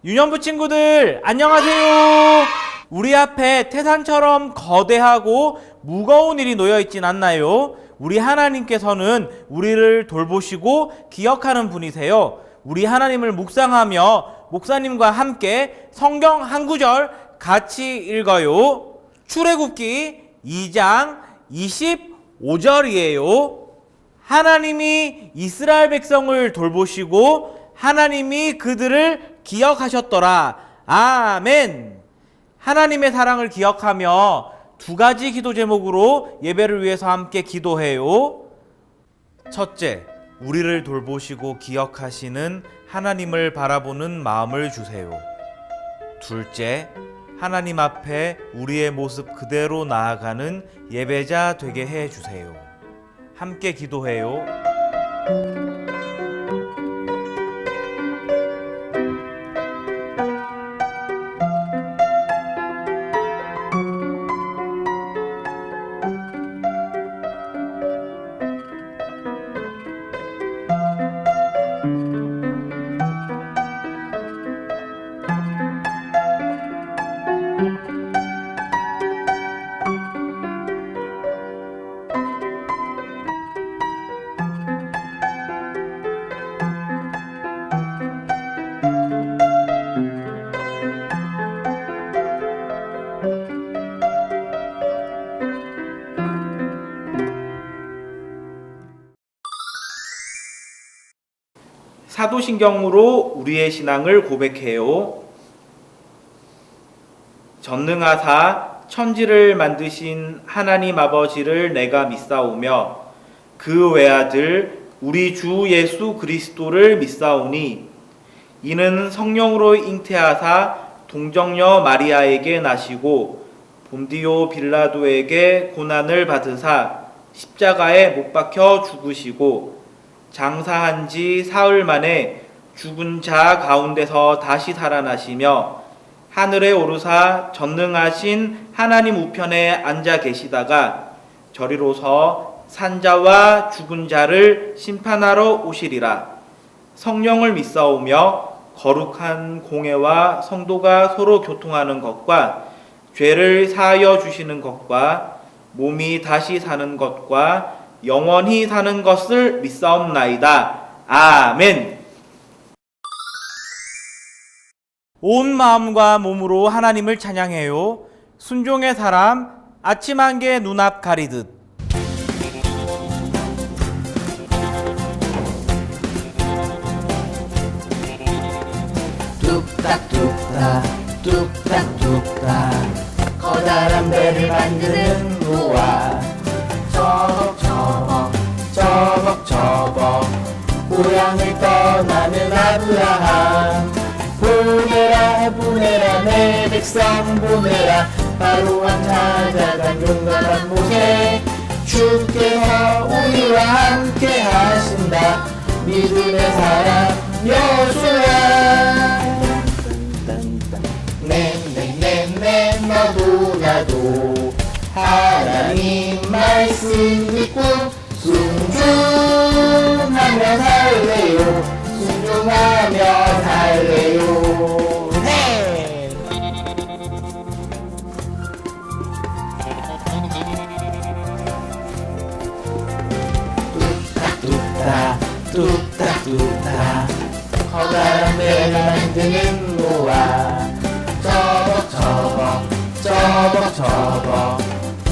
유년부 친구들 안녕하세요. 우리 앞에 태산처럼 거대하고 무거운 일이 놓여 있진 않나요? 우리 하나님께서는 우리를 돌보시고 기억하는 분이세요. 우리 하나님을 묵상하며 목사님과 함께 성경 한 구절 같이 읽어요. 출애굽기 2장 25절이에요. 하나님이 이스라엘 백성을 돌보시고 하나님이 그들을 기억하셨더라. 아멘. 하나님의 사랑을 기억하며 두 가지 기도 제목으로 예배를 위해서 함께 기도해요. 첫째, 우리를 돌보시고 기억하시는 하나님을 바라보는 마음을 주세요. 둘째, 하나님 앞에 우리의 모습 그대로 나아가는 예배자 되게 해 주세요. 함께 기도해요. 사도신경으로 우리의 신앙을 고백해요. 전능하사 천지를 만드신 하나님 아버지를 내가 믿사오며 그 외아들 우리 주 예수 그리스도를 믿사오니 이는 성령으로 잉태하사 동정녀 마리아에게 나시고 본디오 빌라도에게 고난을 받으사 십자가에 못 박혀 죽으시고 장사한 지 사흘 만에 죽은 자 가운데서 다시 살아나시며 하늘에 오르사 전능하신 하나님 우편에 앉아 계시다가 저리로서 산자와 죽은 자를 심판하러 오시리라. 성령을 믿사오며 거룩한 공회와 성도가 서로 교통하는 것과 죄를 사하여 주시는 것과 몸이 다시 사는 것과 영원히 사는 것을 믿사옵나이다. 아멘. 온 마음과 몸으로 하나님을 찬양해요. 순종의 사람 아침 한개 눈앞 가리듯. 뚝딱뚝딱 뚝딱뚝딱 커다란 배를 만드는 노아 저벅저벅 고향을 떠나는 아브라함 보내라 내 백성 보내라 바로왕 찾아간 용감한 모세 주께서 우리와 함께 하신다 믿음의 사람 여호수아 네 너도 나도 하나님 말씀 듣고 순종하며 살래요. 순종하며 살래요. 네. 뚝딱뚝딱 커다란 배를 만드는 노아 저벅저벅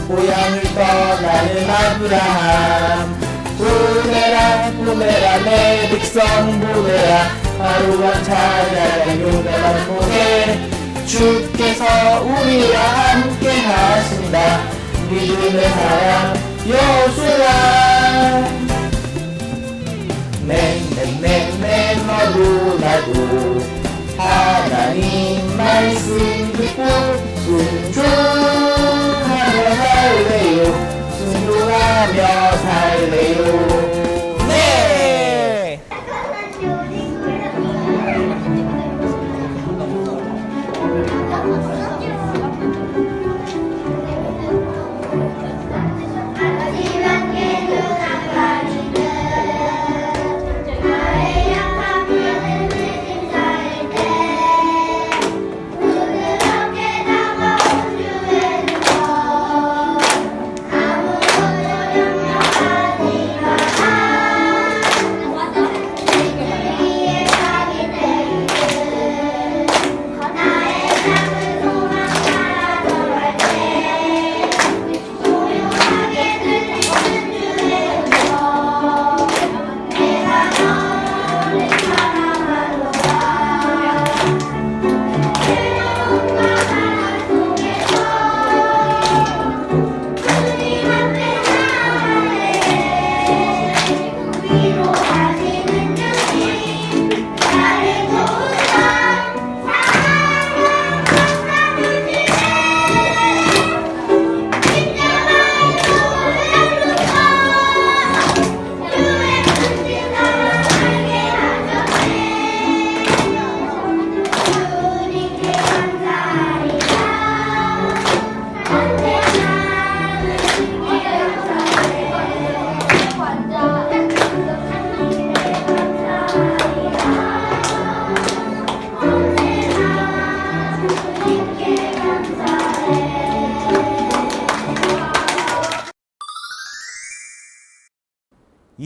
고향을 떠나는 아브라함 보내라 내 백성 보내라 바로왕 찾아간 용감한 모세 주께서 우리와 함께 하신다 믿음의 사람 여호수아 네 너도 나도 하나님 말씀 듣고 순종하며 살래요. 순종하며 살래요. 네. 나의 약한 표현을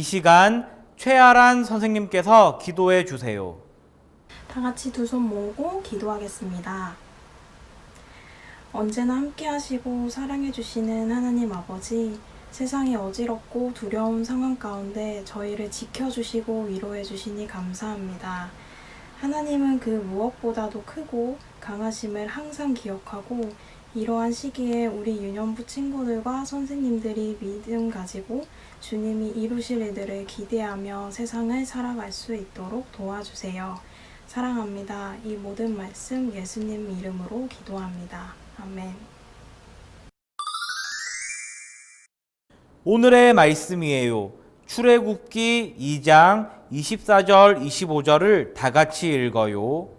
시간 최아란 선생님께서 기도해 주세요. 다 같이 두 손 모으고 기도하겠습니다. 언제나 함께 하시고 사랑해 주시는 하나님 아버지, 세상이 어지럽고 두려운 상황 가운데 저희를 지켜주시고 위로해 주시니 감사합니다. 하나님은 그 무엇보다도 크고 강하심을 항상 기억하고 이러한 시기에 우리 유년부 친구들과 선생님들이 믿음 가지고 주님이 이루실 일들을 기대하며 세상을 살아갈 수 있도록 도와주세요. 사랑합니다. 이 모든 말씀 예수님 이름으로 기도합니다. 아멘. 오늘의 말씀이에요. 출애굽기 2장 24절 25절을 다 같이 읽어요.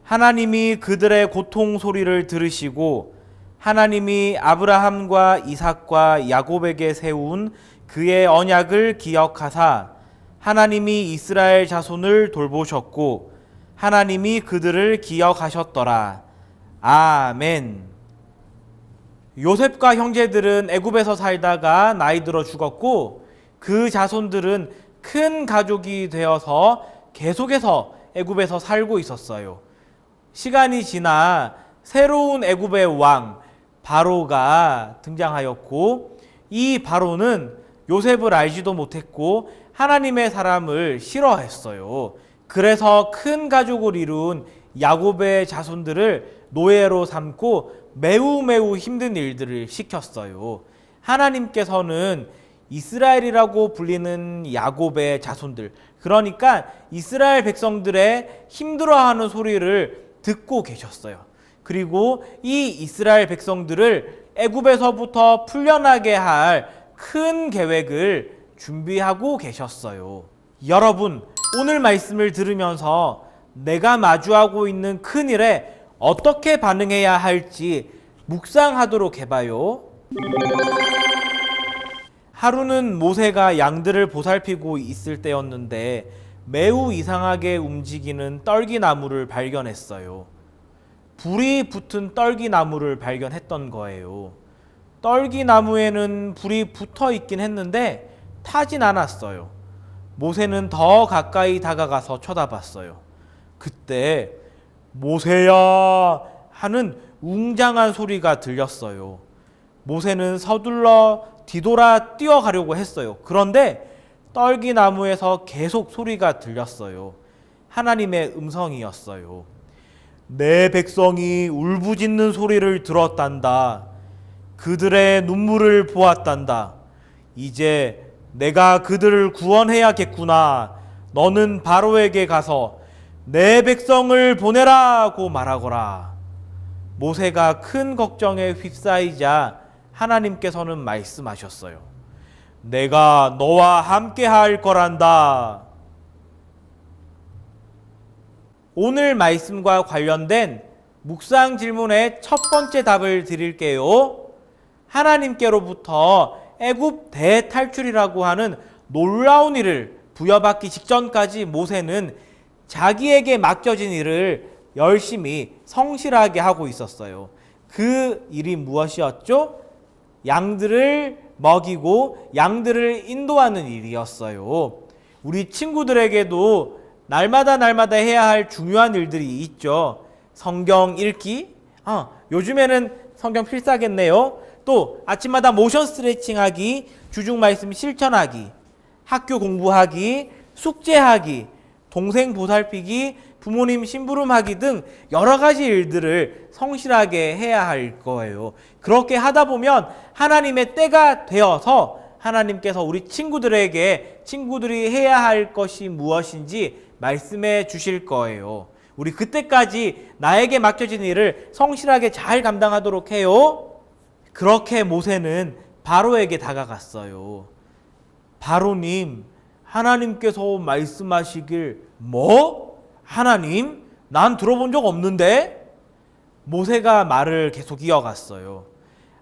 하나님이 그들의 고통 소리를 들으시고 하나님이 아브라함과 이삭과 야곱에게 세운 그의 언약을 기억하사 하나님이 이스라엘 자손을 돌보셨고 하나님이 그들을 기억하셨더라. 아멘. 요셉과 형제들은 애굽에서 살다가 나이 들어 죽었고 그 자손들은 큰 가족이 되어서 계속해서 애굽에서 살고 있었어요. 시간이 지나 새로운 애굽의 왕 바로가 등장하였고 이 바로는 요셉을 알지도 못했고 하나님의 사람을 싫어했어요. 그래서 큰 가족을 이룬 야곱의 자손들을 노예로 삼고 매우 힘든 일들을 시켰어요. 하나님께서는 이스라엘이라고 불리는 야곱의 자손들, 그러니까 이스라엘 백성들의 힘들어하는 소리를 듣고 계셨어요. 그리고 이 이스라엘 백성들을 애굽에서부터 풀려나게 할 큰 계획을 준비하고 계셨어요. 여러분, 오늘 말씀을 들으면서 내가 마주하고 있는 큰 일에 어떻게 반응해야 할지 묵상하도록 해봐요. 하루는 모세가 양들을 보살피고 있을 때였는데 매우 이상하게 움직이는 떨기나무를 발견했어요. 불이 붙은 떨기나무를 발견했던 거예요. 떨기나무에는 불이 붙어 있긴 했는데 타진 않았어요. 모세는 더 가까이 다가가서 쳐다봤어요. 그때 모세야 하는 웅장한 소리가 들렸어요. 모세는 서둘러 뒤돌아 뛰어가려고 했어요. 그런데 떨기나무에서 계속 소리가 들렸어요. 하나님의 음성이었어요. 내 백성이 울부짖는 소리를 들었단다. 그들의 눈물을 보았단다. 이제 내가 그들을 구원해야겠구나. 너는 바로에게 가서 내 백성을 보내라고 말하거라. 모세가 큰 걱정에 휩싸이자 하나님께서는 말씀하셨어요. 내가 너와 함께 할 거란다. 오늘 말씀과 관련된 묵상 질문의 첫 번째 답을 드릴게요. 하나님께로부터 애굽 대탈출이라고 하는 놀라운 일을 부여받기 직전까지 모세는 자기에게 맡겨진 일을 열심히 성실하게 하고 있었어요. 그 일이 무엇이었죠? 양들을 먹이고 양들을 인도하는 일이었어요. 우리 친구들에게도 날마다 해야 할 중요한 일들이 있죠. 성경 읽기, 요즘에는 성경 필사겠네요. 또 아침마다 모션 스트레칭 하기, 주중 말씀 실천하기, 학교 공부하기, 숙제하기, 동생 보살피기, 부모님 심부름하기 등 여러 가지 일들을 성실하게 해야 할 거예요. 그렇게 하다 보면 하나님의 때가 되어서 하나님께서 우리 친구들이 해야 할 것이 무엇인지 말씀해 주실 거예요. 우리 그때까지 나에게 맡겨진 일을 성실하게 잘 감당하도록 해요. 그렇게 모세는 바로에게 다가갔어요. 바로님, 하나님께서 말씀하시길 뭐? 하나님? 난 들어본 적 없는데? 모세가 말을 계속 이어갔어요.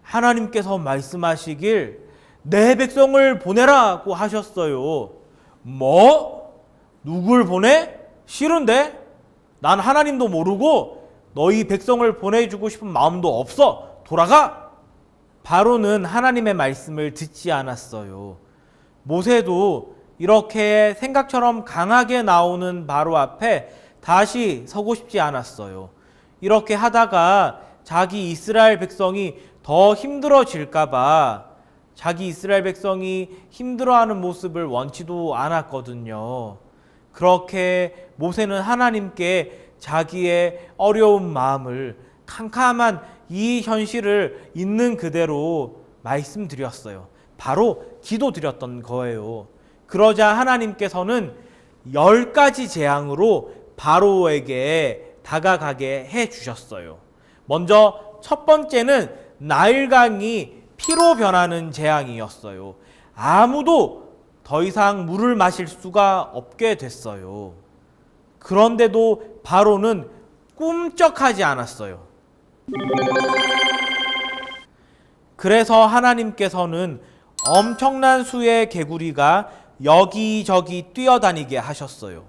하나님께서 말씀하시길 내 백성을 보내라고 하셨어요. 뭐? 누굴 보내? 싫은데? 난 하나님도 모르고 너희 백성을 보내주고 싶은 마음도 없어. 돌아가! 바로는 하나님의 말씀을 듣지 않았어요. 모세도 이렇게 생각처럼 강하게 나오는 바로 앞에 다시 서고 싶지 않았어요. 이렇게 하다가 자기 이스라엘 백성이 더 힘들어질까봐 자기 이스라엘 백성이 힘들어하는 모습을 원치도 않았거든요. 그렇게 모세는 하나님께 자기의 어려운 마음을 캄캄한 이 현실을 있는 그대로 말씀드렸어요. 바로 기도드렸던 거예요. 그러자 하나님께서는 10가지 재앙으로 바로에게 다가가게 해 주셨어요. 먼저 첫 번째는 나일강이 피로 변하는 재앙이었어요. 아무도 더 이상 물을 마실 수가 없게 됐어요. 그런데도 바로는 꿈쩍하지 않았어요. 그래서 하나님께서는 엄청난 수의 개구리가 여기저기 뛰어다니게 하셨어요.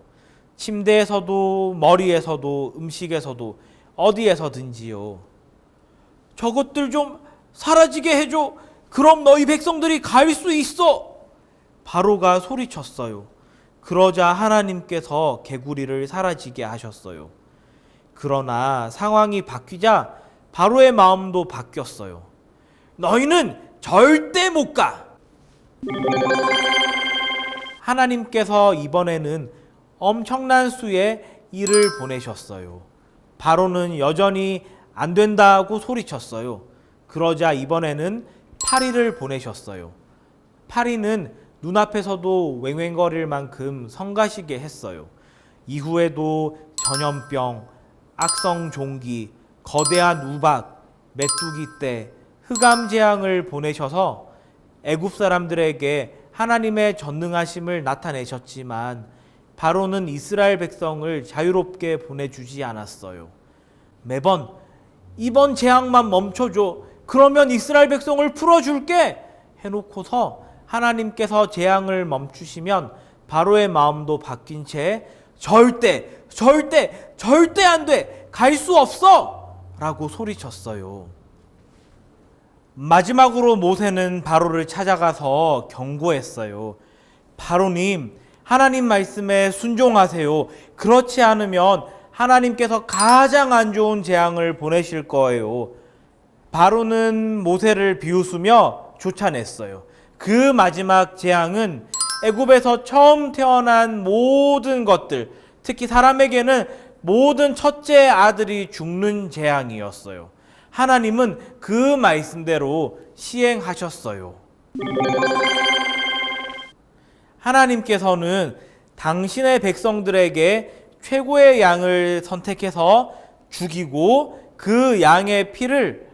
침대에서도 머리에서도 음식에서도 어디에서든지요. 저것들 좀 사라지게 해줘. 그럼 너희 백성들이 갈 수 있어. 바로가 소리쳤어요. 그러자 하나님께서 개구리를 사라지게 하셨어요. 그러나 상황이 바뀌자 바로의 마음도 바뀌었어요. 너희는 절대 못 가. 하나님께서 이번에는 엄청난 수의 일을 보내셨어요. 바로는 여전히 안 된다고 소리쳤어요. 그러자 이번에는 파리를 보내셨어요. 파리는 눈앞에서도 왱왱거릴 만큼 성가시게 했어요. 이후에도 전염병, 악성 종기, 거대한 우박, 메뚜기 떼, 흑암 재앙을 보내셔서 애굽 사람들에게 하나님의 전능하심을 나타내셨지만 바로는 이스라엘 백성을 자유롭게 보내주지 않았어요. 매번 이번 재앙만 멈춰줘. 그러면 이스라엘 백성을 풀어줄게 해놓고서 하나님께서 재앙을 멈추시면 바로의 마음도 바뀐 채 절대 안 돼. 갈 수 없어 라고 소리쳤어요. 마지막으로 모세는 바로를 찾아가서 경고했어요. 바로님, 하나님 말씀에 순종하세요. 그렇지 않으면 하나님께서 가장 안 좋은 재앙을 보내실 거예요. 바로는 모세를 비웃으며 쫓아냈어요. 그 마지막 재앙은 애굽에서 처음 태어난 모든 것들, 특히 사람에게는 모든 첫째 아들이 죽는 재앙이었어요. 하나님은 그 말씀대로 시행하셨어요. 하나님께서는 당신의 백성들에게 최고의 양을 선택해서 죽이고 그 양의 피를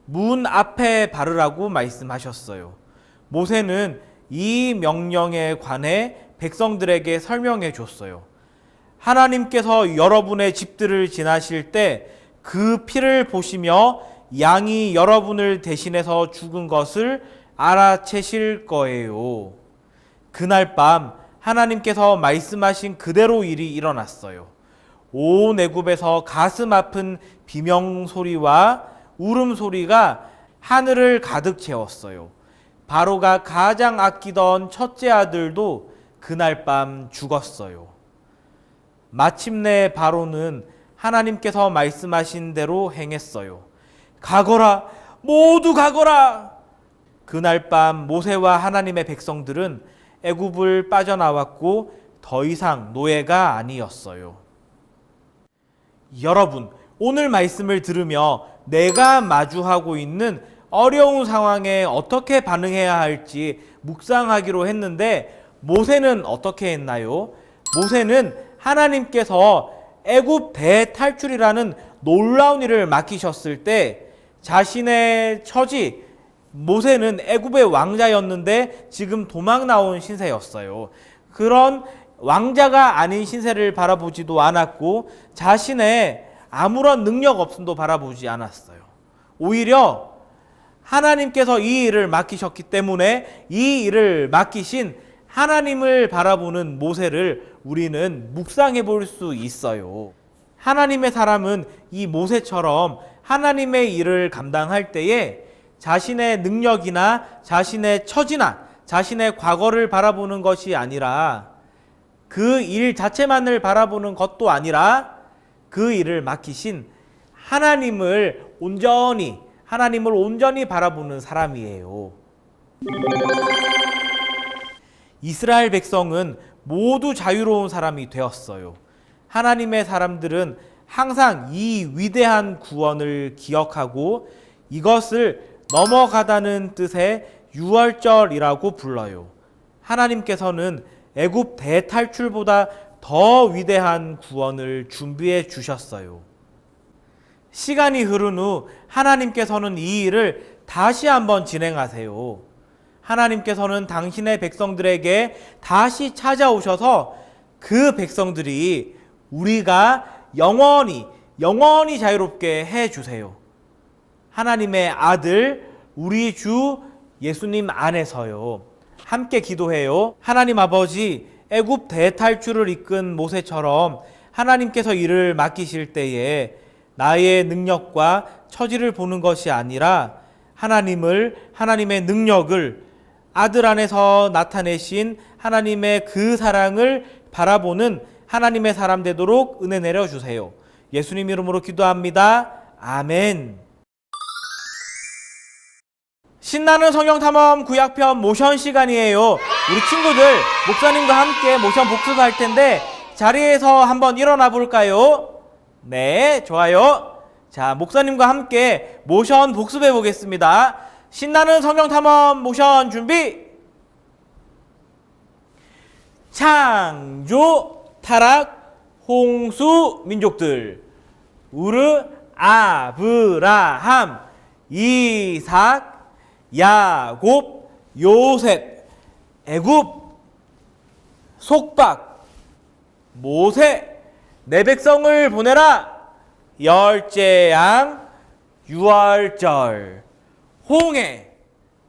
문 앞에 바르라고 말씀하셨어요. 모세는 이 명령에 관해 백성들에게 설명해 줬어요. 하나님께서 여러분의 집들을 지나실 때 그 피를 보시며 양이 여러분을 대신해서 죽은 것을 알아채실 거예요. 그날 밤 하나님께서 말씀하신 그대로 일이 일어났어요. 온 애굽에서 가슴 아픈 비명 소리와 울음 소리가 하늘을 가득 채웠어요. 바로가 가장 아끼던 첫째 아들도 그날 밤 죽었어요. 마침내 바로는 하나님께서 말씀하신 대로 행했어요. 가거라, 모두 가거라. 그날 밤 모세와 하나님의 백성들은 애굽을 빠져나왔고 더 이상 노예가 아니었어요. 여러분, 오늘 말씀을 들으며 내가 마주하고 있는 어려운 상황에 어떻게 반응해야 할지 묵상하기로 했는데 모세는 어떻게 했나요? 모세는 하나님께서 애굽 대탈출이라는 놀라운 일을 맡기셨을 때 자신의 처지, 모세는 애굽의 왕자였는데 지금 도망 나온 신세였어요. 그런 왕자가 아닌 신세를 바라보지도 않았고 자신의 아무런 능력 없음도 바라보지 않았어요. 오히려 하나님께서 이 일을 맡기셨기 때문에 이 일을 맡기신 하나님을 바라보는 모세를 우리는 묵상해 볼 수 있어요. 하나님의 사람은 이 모세처럼 하나님의 일을 감당할 때에 자신의 능력이나 자신의 처지나 자신의 과거를 바라보는 것이 아니라 그 일 자체만을 바라보는 것도 아니라 그 일을 맡기신 하나님을 온전히 바라보는 사람이에요. 이스라엘 백성은 모두 자유로운 사람이 되었어요. 하나님의 사람들은 항상 이 위대한 구원을 기억하고 이것을 넘어가다는 뜻의 유월절이라고 불러요. 하나님께서는 애굽 대탈출보다 더 위대한 구원을 준비해 주셨어요. 시간이 흐른 후 하나님께서는 이 일을 다시 한번 진행하세요. 하나님께서는 당신의 백성들에게 다시 찾아오셔서 그 백성들이 우리가 영원히 자유롭게 해 주세요. 하나님의 아들 우리 주 예수님 안에서요. 함께 기도해요. 하나님 아버지, 애굽 대탈출을 이끈 모세처럼 하나님께서 일을 맡기실 때에 나의 능력과 처지를 보는 것이 아니라 하나님의 능력을 아들 안에서 나타내신 하나님의 그 사랑을 바라보는 하나님의 사람 되도록 은혜 내려주세요. 예수님 이름으로 기도합니다. 아멘. 신나는 성경탐험 구약편 모션 시간이에요. 우리 친구들 목사님과 함께 모션 복습할 텐데 자리에서 한번 일어나 볼까요? 네, 좋아요. 자, 목사님과 함께 모션 복습해 보겠습니다. 신나는 성경탐험 모션 준비. 창조, 타락, 홍수 민족들. 우르, 아브라함, 이삭, 야곱, 요셉, 애굽, 속박, 모세, 내 백성을 보내라. 열재앙, 유월절, 홍해,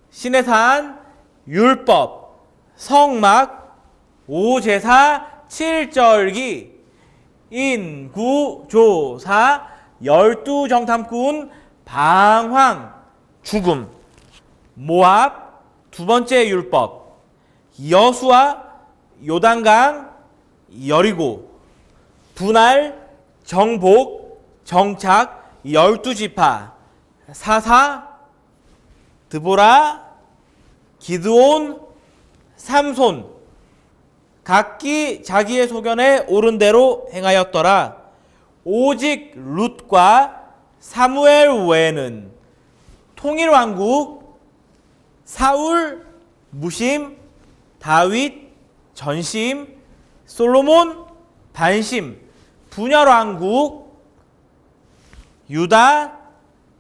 시내산, 율법, 성막, 오제사, 칠절기, 인구조사, 12정탐꾼, 방황, 죽음, 모압, 두 번째 율법, 여수와, 요단강, 여리고, 분할, 정복, 정착, 12지파, 사사, 드보라, 기드온, 삼손, 각기 자기의 소견에 옳은 대로 행하였더라. 오직 룻과 사무엘 외에는 통일왕국, 사울, 무심, 다윗, 전심, 솔로몬, 반심, 분열왕국, 유다,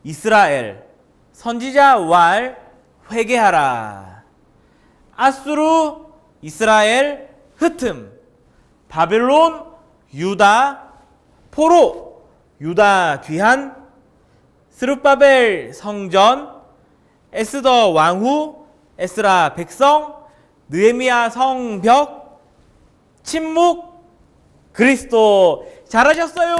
이스라엘, 선지자 왈, 회개하라. 아수르, 이스라엘, 흩음, 바벨론, 유다, 포로, 유다 귀한, 스룹바벨 성전, 에스더 왕후, 에스라 백성, 느헤미야 성벽, 침묵, 그리스도. 잘하셨어요.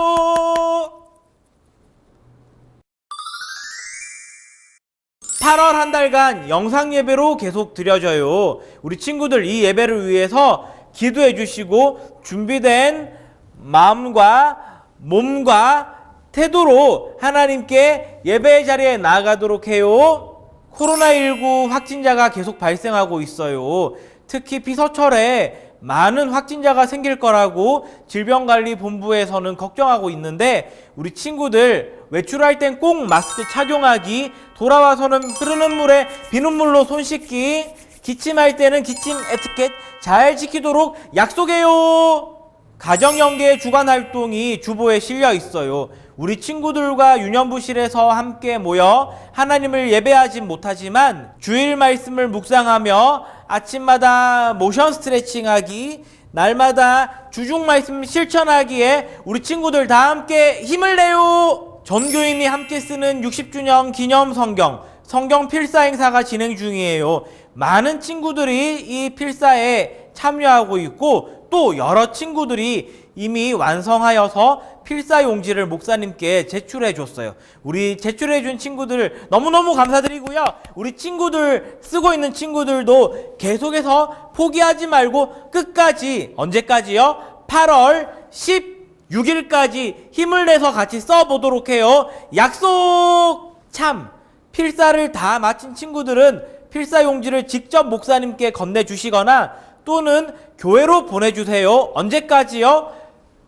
(8월) 한 달간 영상 예배로 계속 드려져요. 우리 친구들 이 예배를 위해서 기도해 주시고 준비된 마음과 몸과 태도로 하나님께 예배의 자리에 나아가도록 해요. 코로나19 확진자가 계속 발생하고 있어요. 특히 피서철에 많은 확진자가 생길 거라고 질병관리본부에서는 걱정하고 있는데 우리 친구들 외출할 땐 꼭 마스크 착용하기, 돌아와서는 흐르는 물에 비눗물로 손 씻기, 기침할 때는 기침 에티켓 잘 지키도록 약속해요. 가정연계 주간활동이 주보에 실려 있어요. 우리 친구들과 유년부실에서 함께 모여 하나님을 예배하진 못하지만 주일 말씀을 묵상하며 아침마다 모션 스트레칭하기, 날마다 주중 말씀 실천하기에 우리 친구들 다 함께 힘을 내요. 전교인이 함께 쓰는 60주년 기념 성경 필사 행사가 진행 중이에요. 많은 친구들이 이 필사에 참여하고 있고 또 여러 친구들이 이미 완성하여서 필사용지를 목사님께 제출해 줬어요. 우리 제출해 준 친구들 너무너무 감사드리고요. 우리 친구들 쓰고 있는 친구들도 계속해서 포기하지 말고 끝까지, 언제까지요? 8월 16일까지 힘을 내서 같이 써보도록 해요. 약속! 참, 필사를 다 마친 친구들은 필사용지를 직접 목사님께 건네주시거나 또는 교회로 보내주세요. 언제까지요?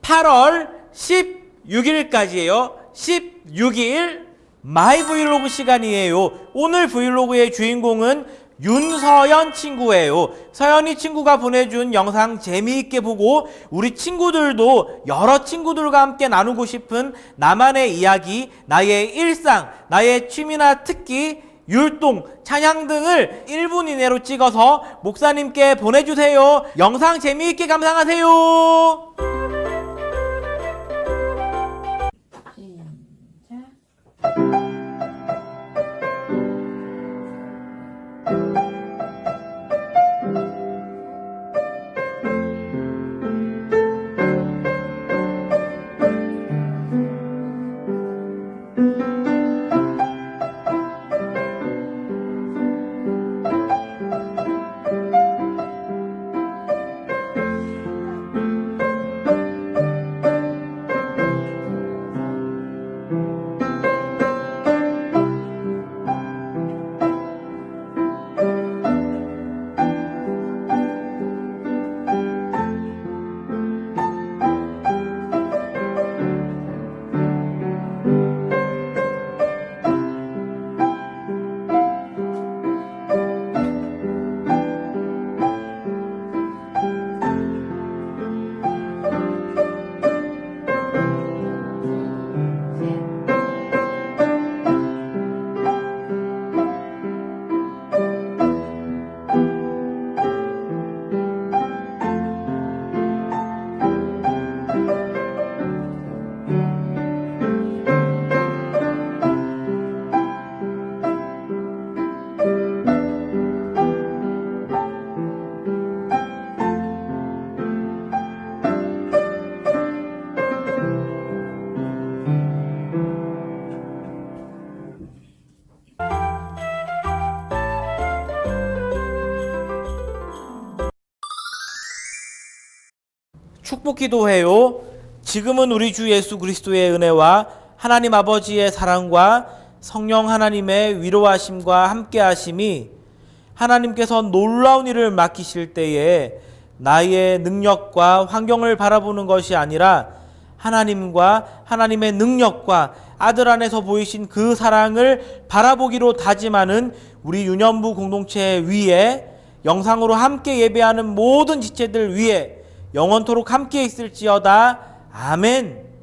8월 16일까지예요. 16일 마이 브이로그 시간이에요. 오늘 브이로그의 주인공은 윤서연 친구예요. 서연이 친구가 보내준 영상 재미있게 보고 우리 친구들도 여러 친구들과 함께 나누고 싶은 나만의 이야기, 나의 일상, 나의 취미나 특기, 율동, 찬양 등을 1분 이내로 찍어서 목사님께 보내주세요. 영상 재미있게 감상하세요. 축복 기도해요. 지금은 우리 주 예수 그리스도의 은혜와 하나님 아버지의 사랑과 성령 하나님의 위로하심과 함께하심이 하나님께서 놀라운 일을 맡기실 때에 나의 능력과 환경을 바라보는 것이 아니라 하나님과 하나님의 능력과 아들 안에서 보이신 그 사랑을 바라보기로 다짐하는 우리 유년부 공동체 위에 영상으로 함께 예배하는 모든 지체들 위에 영원토록 함께 있을지어다. 아멘.